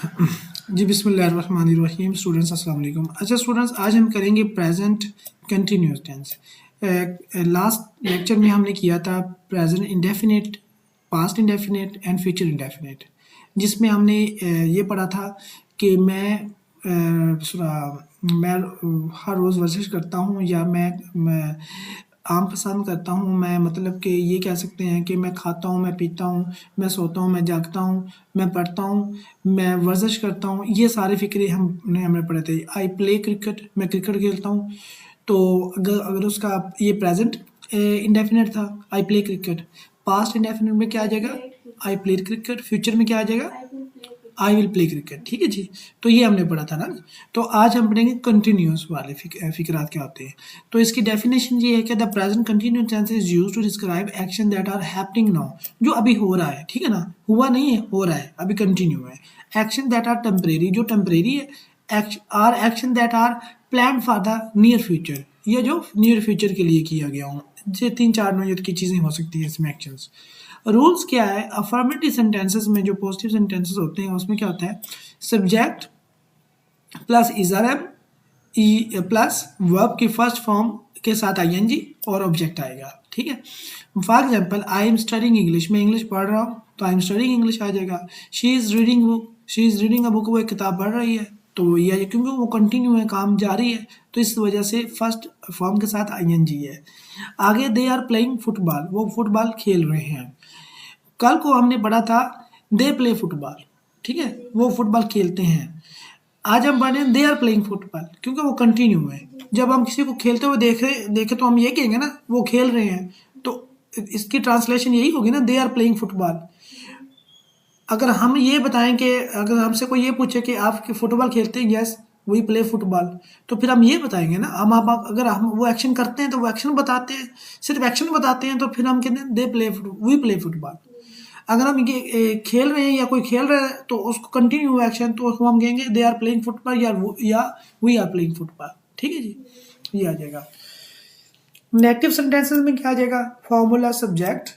जी बिस्मिल्लाहिर्रहमानिर्रहीम। स्टूडेंट्स अस्सलाम वालेकुम। अच्छा स्टूडेंट्स, आज हम करेंगे present continuous tense. Last lecture में हमने किया था present indefinite, past indefinite and future indefinite, जिसमें हमने ये पढ़ा था कि मैं हर रोज़ वर्जिश करता हूँ, या मैं आम पसंद करता हूँ। मैं मतलब कि ये कह सकते हैं कि मैं खाता हूँ, मैं पीता हूँ, मैं सोता हूँ, मैं जागता हूँ, मैं पढ़ता हूँ, मैं वर्जिश करता हूँ। ये सारे फ़िक्रे हमने पढ़े थे। आई प्ले क्रिकेट, मैं क्रिकेट खेलता हूँ। तो अगर अगर उसका ये प्रेजेंट इंडेफिनिट था, I play cricket. Past indefinite में क्या आ जाएगा? I played cricket. फ्यूचर में क्या आ जाएगा? I will play cricket. ठीक है जी। तो ये हमने पढ़ा था ना। तो आज हम पढ़ेंगे कंटिन्यूअस वाले फिक्रात क्या होते हैं। तो इसकी डेफिनेशन ये है कि the present continuous tense is used to describe action that are happening now, जो अभी हो रहा है। ठीक है ना, हुआ नहीं है, हो रहा है, अभी कंटिन्यू है। एक्शन दैट आर टेम्परेरी, जो टेम्परेरी है। Action that are plan for the near future, ये जो नियर फ्यूचर के लिए किया गया हो। ये 3-4 नोयत की चीज़ें हो सकती हैं इसमें एक्शंस। रूल्स क्या है? अफर्मेटिव सेंटेंसेस में जो पॉजिटिव सेंटेंसेस होते हैं उसमें क्या होता है? सब्जेक्ट प्लस इजरम ई प्लस वर्ब की फर्स्ट फॉर्म के साथ आईएनजी और ऑब्जेक्ट आएगा। ठीक है। For example, I am studying English, मैं इंग्लिश पढ़ रहा हूँ तो आई एम स्टडिंग इंग्लिश आ जाएगा। She is reading book, she is reading a book, वो एक किताब पढ़ रही है, तो ये है, क्योंकि वो कंटिन्यू है, काम जारी है, तो इस वजह से फर्स्ट फॉर्म के साथ आईएनजी है। आगे, दे आर प्लेइंग फुटबॉल, वो फुटबॉल खेल रहे हैं। कल को हमने पढ़ा था दे प्ले फुटबॉल, ठीक है, वो फुटबॉल खेलते हैं। आज हम पढ़ रहे हैं दे आर प्लेइंग फुटबॉल, क्योंकि वो कंटिन्यू है। जब हम किसी को खेलते हुए देखे तो हम ये कहेंगे ना, वो खेल रहे हैं, तो इसकी ट्रांसलेशन यही होगी ना, दे आर प्लेइंग फुटबॉल। अगर हम ये बताएं कि अगर हमसे कोई ये पूछे कि आप फुटबॉल खेलते हैं, यस वी प्ले फुटबॉल, तो फिर हम ये बताएंगे ना। हम आप अगर हम वो एक्शन करते हैं तो वो एक्शन बताते हैं, सिर्फ एक्शन बताते हैं, तो फिर हम कहते हैं they play we play football. अगर हम ये खेल रहे हैं या कोई खेल रहा है तो उसको कंटिन्यू एक्शन, तो उसको हम कहेंगे दे आर प्लेइंग फुटबॉल या वी आर प्लेइंग फुटबॉल। ठीक है जी, ये आ जाएगा। नेगेटिव सेंटेंसेस में क्या आ जाएगा? फॉर्मूला सब्जेक्ट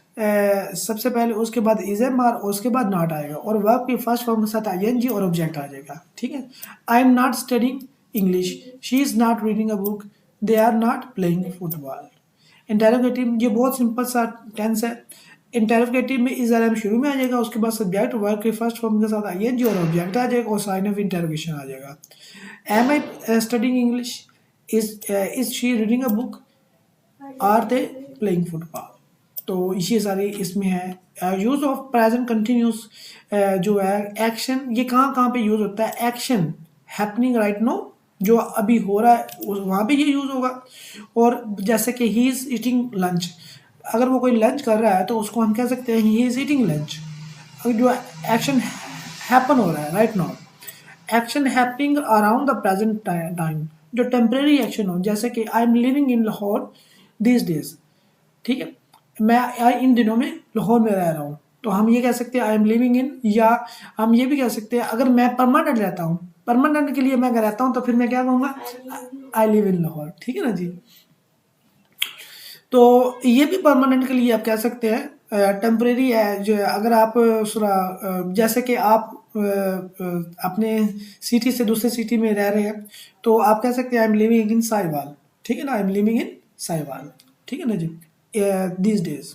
सबसे पहले, उसके बाद इज एम आर, उसके बाद नॉट आएगा, और वर्ब की फर्स्ट फॉर्म के साथ आईएनजी और ऑब्जेक्ट आ जाएगा। ठीक है। I am not studying English, she is not reading a book, they are not playing football. Interrogative, ये बहुत सिंपल सा टेंस है। इंटेरोगेटिव में इज आर एम शुरू में आ जाएगा, उसके बाद सब्जेक्ट वर्ब के फर्स्ट फॉर्म के साथ आईएनजी और ऑब्जेक्ट आ जाएगा, और साइन ऑफ इंटेरोगेशन आ जाएगा। Am I studying English, is she reading a book, are they playing football. तो ये सारी इसमें है। यूज ऑफ प्रेजेंट कंटिन्यूस जो है एक्शन, ये कहाँ कहाँ पे यूज होता है? एक्शन हैपनिंग राइट नो, जो अभी हो रहा है वहाँ पे ये यूज होगा। और जैसे कि ही इज ईटिंग लंच, अगर वो कोई लंच कर रहा है तो उसको हम कह सकते हैं ही इज ईटिंग लंच। जो एक्शन हैपन हो रहा है right now, action happening around the present time, जो टेम्परेरी एक्शन हो, जैसे कि I am living in Lahore this days. ठीक है, मैं इन दिनों में लाहौर में रह रहा हूँ, तो हम ये कह सकते हैं आई एम लिविंग इन, या हम ये भी कह सकते हैं अगर मैं परमानेंट रहता हूँ, परमानेंट के लिए मैं अगर रहता हूँ तो फिर मैं क्या कहूँगा? I live in Lahore. ठीक है ना जी। तो ये भी परमानेंट के लिए आप कह सकते हैं। टेम्परेरी है जो, अगर आप जैसे कि आप अपने सिटी से दूसरे सिटी में रह रहे हैं, तो आप कह सकते हैं I am living in Sahiwal. ठीक है ना, I am living in Sahiwal. ठीक है ना जी, दिस डेज।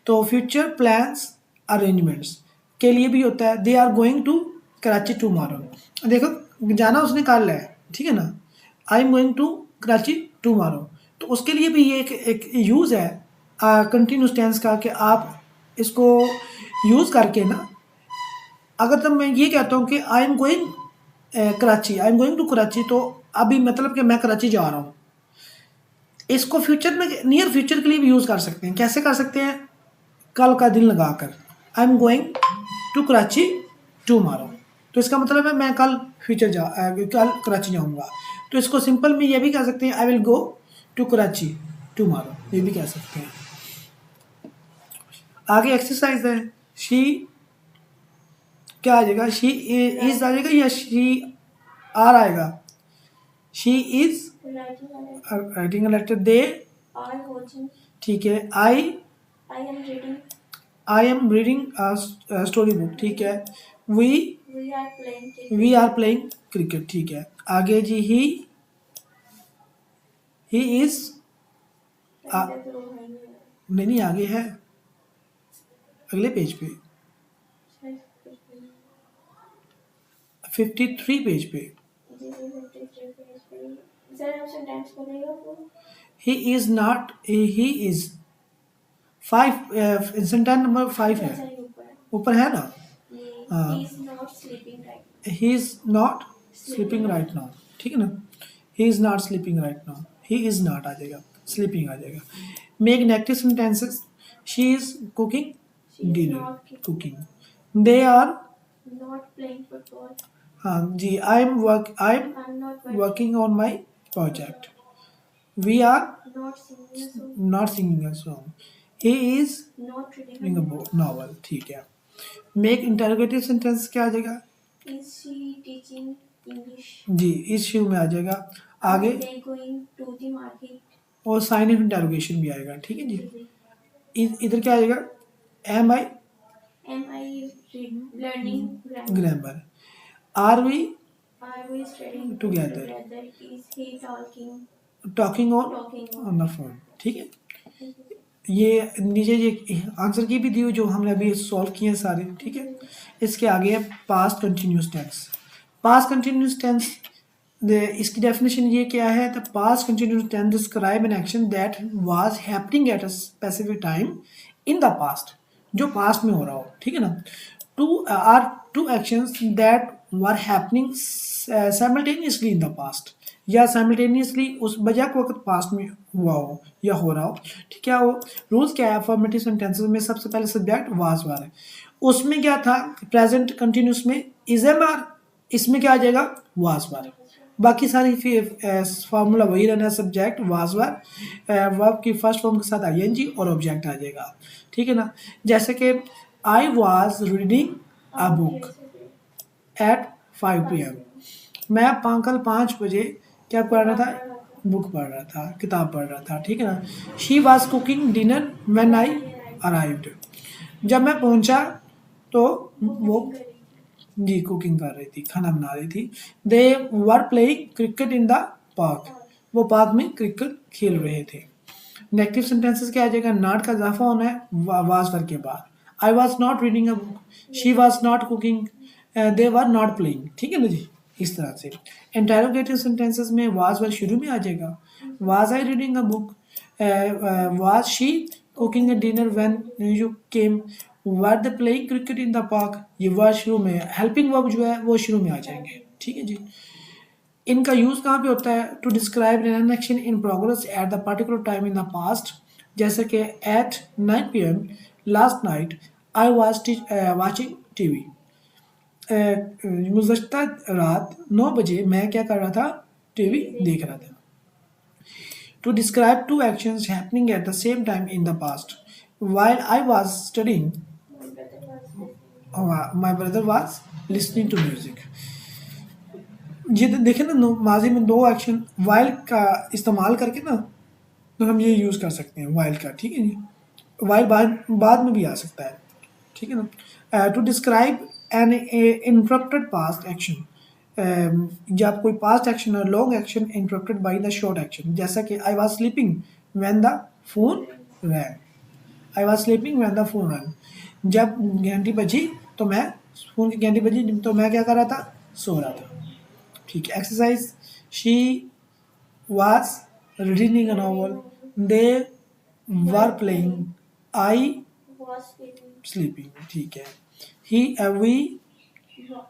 तो फ्यूचर प्लान्स अरेंजमेंट्स के लिए भी होता है, they are going to Karachi tomorrow. देखो, जाना उसने कल है, ठीक है ना, I am going to Karachi tomorrow, तो उसके लिए भी ये एक यूज़ है कंटिन्यूस टेंस का, कि आप इसको यूज़ करके ना, अगर तब मैं ये कहता हूँ कि I am going Karachi, I am going to Karachi, तो अभी मतलब कि मैं कराची जा रहा हूँ, इसको फ्यूचर में नियर फ्यूचर के लिए भी यूज़ कर सकते हैं। कैसे कर सकते हैं? कल का दिन लगाकर, I am going to Karachi tomorrow, तो इसका मतलब है मैं कल कल कराची जाऊंगा। तो इसको सिंपल में ये भी कह सकते हैं I will go to Karachi tomorrow, ये भी कह सकते हैं। आगे एक्सरसाइज है, शी क्या आ जाएगा? शी इज आ जाएगा या शी आर आएगा? She is writing a letter, दे ठीक है, I am reading story book, ठीक है, we We are playing cricket. We are playing cricket. ठीक है, आगे जी ही इज पहले तो है ही है। नहीं आगे है, अगले पेज पे शायद कुछ नहीं। 53 पेज पे जी 53 पेज पे। सर आप सेंटेंस बोलेगा वो? ही is not, he is 5 sentence number 5 है, सर ऊपर ऊपर है ना। हाँ, he is not sleeping right he is not sleeping right now, ठीक है ना। He is not sleeping right now, he is not आ जाएगा, स्लीपिंग आ जाएगा। Make negative sentences, she is cooking she is dinner, not cooking. They are, not playing football हाँ जी, I am I'm not working on my project. We are not singing a song not singing a song, he is not reading a reading a book novel. ठीक है, make interrogative sentence क्या आ जाएगा is she teaching English जी, इस शुरू में आ जाएगा। are आगे they going to the market और साइन ऑफ इंटरोगेशन भी आएगा, ठीक है जी। जी इधर क्या आ जाएगा, am I am I learning grammar grammar, are we are we studying Together. is he talking talking on the phone, ठीक है। ये नीचे ये आंसर की भी दी हुई जो हमने अभी सॉल्व किए हैं सारे, ठीक है। इसके आगे है past continuous tense. Past continuous tense, इसकी डेफिनेशन ये क्या है, the past continuous tense describe an action that was happening at a specific time in the past, जो पास्ट में हो रहा हो, ठीक है ना। Two actions that were happening simultaneously in the past, या साइमल्टेनियसली उस बजाय वक्त पास्ट में हुआ हो या हो रहा हो, ठीक है। वो रूल्स क्या है, अफर्मेटिव सेंटेंसेस में सबसे पहले सब्जेक्ट वाज वर है, उसमें क्या था प्रेजेंट कंटिन्यूस में इज एम आर, इसमें क्या आ जाएगा वाज वर। बाकी सारी फार्मूला वही रहना, सब्जेक्ट वाज वर, वर्ब की फर्स्ट फॉर्म के साथ आईएनजी और ऑब्जेक्ट आ जाएगा, ठीक है ना। जैसे कि I was reading a book at 5 PM, मैं कल 5 बजे क्या पढ़ रहा था, बुक पढ़ रहा था, किताब पढ़ रहा था, ठीक है ना। She was cooking dinner when I arrived, जब मैं पहुंचा तो वो जी कुकिंग कर रही थी, खाना बना रही थी। They were playing cricket in the park, वो पार्क में क्रिकेट खेल रहे थे। नेगेटिव सेंटेंसेस क्या आ जाएगा, नॉट का इजाफा होना है वाज वर के बाद। I was not reading a book, she was not cooking, they were not playing, ठीक है ना जी। इस तरह से इंटेरोगेटिव सेंटेंसेस में वाज वर शुरू में आ जाएगा, was I reading a book, was she cooking a dinner when you came, were the playing cricket in the park, ये वर्ड शुरू में, हेल्पिंग वर्ब जो है वो शुरू में आ जाएंगे, ठीक है जी। इनका यूज कहाँ पे होता है, to describe an action in progress at the particular time in the past, जैसे कि at 9 PM last night I was watching TV, गुज़श्ता रात 9 बजे मैं क्या कर रहा था, टीवी देख रहा था। To describe two actions happening at the same time in the past, while I was studying my brother was listening to music। ये देखें ना, माजी में दो एक्शन वाइल का इस्तेमाल करके ना, तो हम ये यूज़ कर सकते हैं वाइल का, ठीक है जी। वाइल बाद में भी आ सकता है, ठीक है ना। To describe an interrupted past action, जब कोई पास्ट एक्शन और long action interrupted by the short action, जैसा कि I was sleeping when the phone rang, I was sleeping when the phone rang, जब घंटी बजी तो मैं, फोन की घंटी बजी तो मैं क्या कर रहा था, सो रहा था, ठीक है। Exercise, she was reading a novel, they were playing, I was sleeping, ठीक है। ही we we were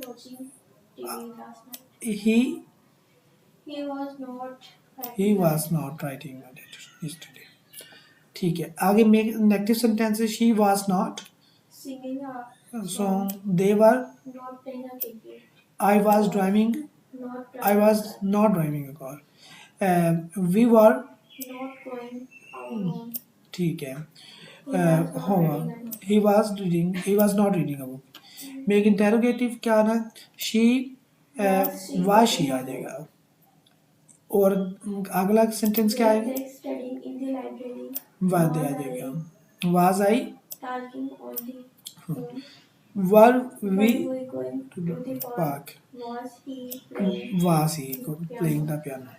watching TV last night. he He was not he was not writing a letter yesterday, ठीक है। आगे make negative sentences, she was not singing a song, they were, not playing a cricket, I was driving, not I was not driving a car, we were, not going out on. ठीक है। He was not homework, reading a book. He was not reading a book. Make interrogative क्या ना, she was she आ जाएगा। और अगला sentence क्या Were आएगा, they studying in the library? Was आ जाएगा, was I Talking on the phone. Were Were we we going to to the the park? Park, Was he playing was he playing the piano.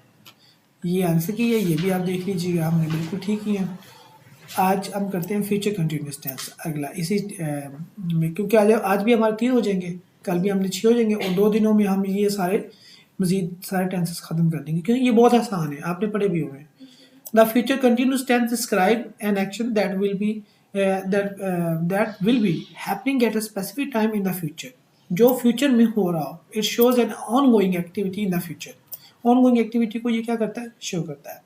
ये answer की है, ये भी आप देख लीजिएगा, हमने बिल्कुल ठीक किया। आज हम करते हैं फ्यूचर कंटिन्यूस टेंस अगला इसी में, क्योंकि आज आज भी हमारे 3 हो जाएंगे, कल भी हमने 6 हो जाएंगे, और 2 दिनों में हम ये सारे मजीद सारे टेंसेस खत्म कर देंगे, क्योंकि ये बहुत आसान है, आपने पढ़े भी हुए हैं। The future continuous tense describe an action that will be happening at a specific time in the future, जो फ्यूचर में हो रहा हो। It shows an ongoing activity in the future, ongoing activity को ये क्या करता है, शो करता है।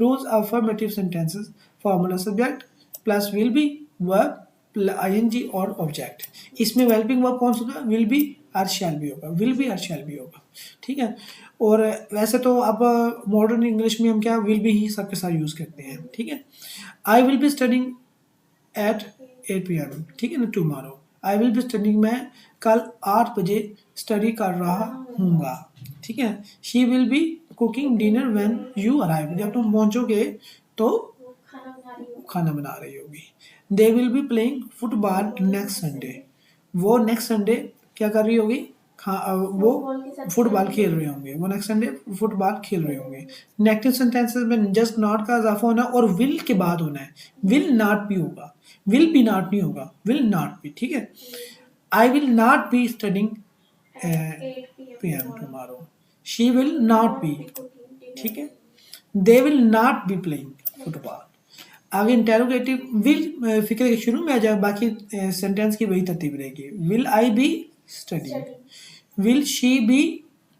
Rules affirmative sentences, formula subject plus will be verb ING और ऑब्जेक्ट। इसमें वेल्पिंग वर्ब कौन सा होगा, विल बी और शैल बी होगा, विल बी और शैल बी होगा, ठीक है। और वैसे तो अब मॉडर्न इंग्लिश में हम क्या विल बी ही सबके साथ यूज़ करते हैं, ठीक है। I will be studying at 8 PM, ठीक है ना, tomorrow. I will be studying, मैं कल 8 बजे स्टडी कर रहा हूँगा, ठीक है। She will be cooking dinner when you arrive, जब तुम पहुँचोगे तो वो खाना बना रही हो? खाना बना रही होगी। They will be playing football next Sunday, वो नेक्स्ट संडे क्या कर रही होगी, वो फुटबॉल के साथ फुटबॉल खेल खेल रहे होंगे, वो नेक्स्ट संडे फुटबॉल खेल रहे होंगे। नेगेटिव सेंटेंसेस में जस्ट नॉट का इजाफा होना और विल के बाद होना है, विल नॉट भी होगा, विल बी नॉट नहीं होगा, विल नॉट बी, ठीक है। I will not be studying at 8 PM tomorrow. Tomorrow, she will not B, cooking dinner. ठीक है। They will not B playing football. आगे इंटेरोगेटिव विल फिक्र के शुरू में आ जाए, बाकी सेंटेंस की वही तरतीब रहेगी। Will I be studying, Studying. Will she be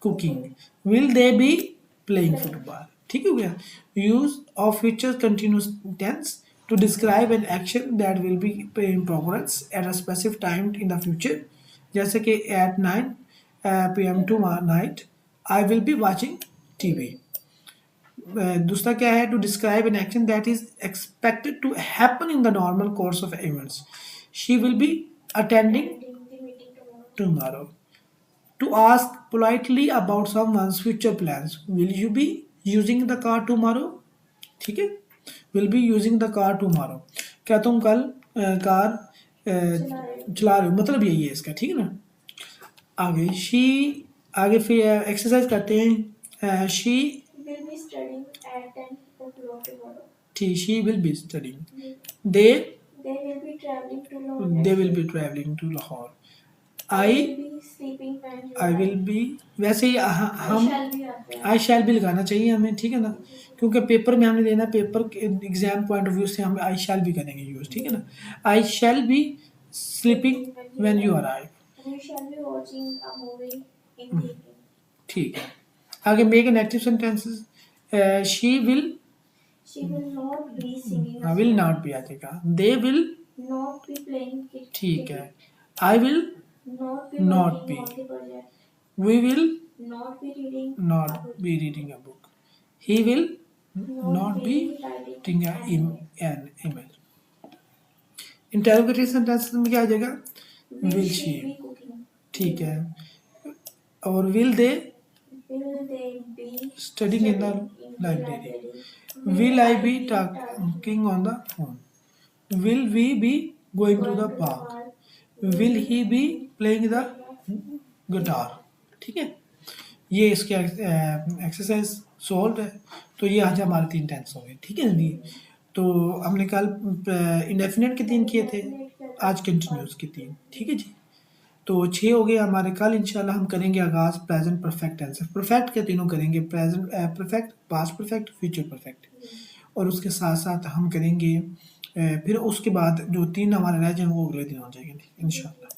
cooking, will they be playing football, ठीक हो गया। Use of future continuous tense to describe an action that will be in progress at a specific time in the future, जैसे कि at 9 PM tonight I will be watching TV। दूसरा क्या है, to describe an action that is expected to happen in the normal course of events, she will be attending Attending the meeting tomorrow. tomorrow। To ask politely about someone's future plans, will you be using the car tomorrow, ठीक है। will be using the car tomorrow, क्या तुम कल car चला रहे हो, मतलब यही है इसका, ठीक है ना। आगे शी, आगे फिर एक्सरसाइज करते हैं। She Will be studying at 10 o'clock tomorrow. ठीक, she will be studying, They they will be traveling to Lahore. they will be traveling to Lahore। I I will be sleeping when you I will arrive. be, वैसे ही हम shall be आते हैं। आई शैल भी लगाना चाहिए हमें, ठीक है ना, क्योंकि पेपर में हमने देना, paper exam point of view से हम आई शैल भी करेंगे यूज, ठीक है ना। I shall be sleeping when you arrive, We shall be watching a movie in the evening. ठीक है। आगे make an active sentences, she will She will not be singing a will song. Not भी आ जाएगा, they will, Not be playing ठीक है। I will Not be Not working be. on the project. We will Not be reading. Not a book. Be reading a book, he will not be writing in an email. Interrogative sentences में क्या आ जाएगा, Will she she be cooking? ठीक है। और will they Will they be studying in the library, will I be talking on the phone, will we be going to the park, will he be playing the guitar, ठीक है। ये इसके exercise solve है। तो ये आज हमारे 3 tense हो गए, ठीक है जी। तो हमने कल इंडेफिनेट के 3 किए थे, आज कंटिन्यूस के 3, ठीक है जी। तो 6 हो गए हमारे। कल इंशाल्लाह हम करेंगे आगाज़ प्रेजेंट परफेक्ट टेंस, परफेक्ट के तीनों करेंगे, present perfect, past perfect, future perfect, और उसके साथ साथ हम करेंगे फिर उसके बाद जो 3 हमारे रह जाएंगे वो अगले दिन हो जाएंगे इंशाल्लाह।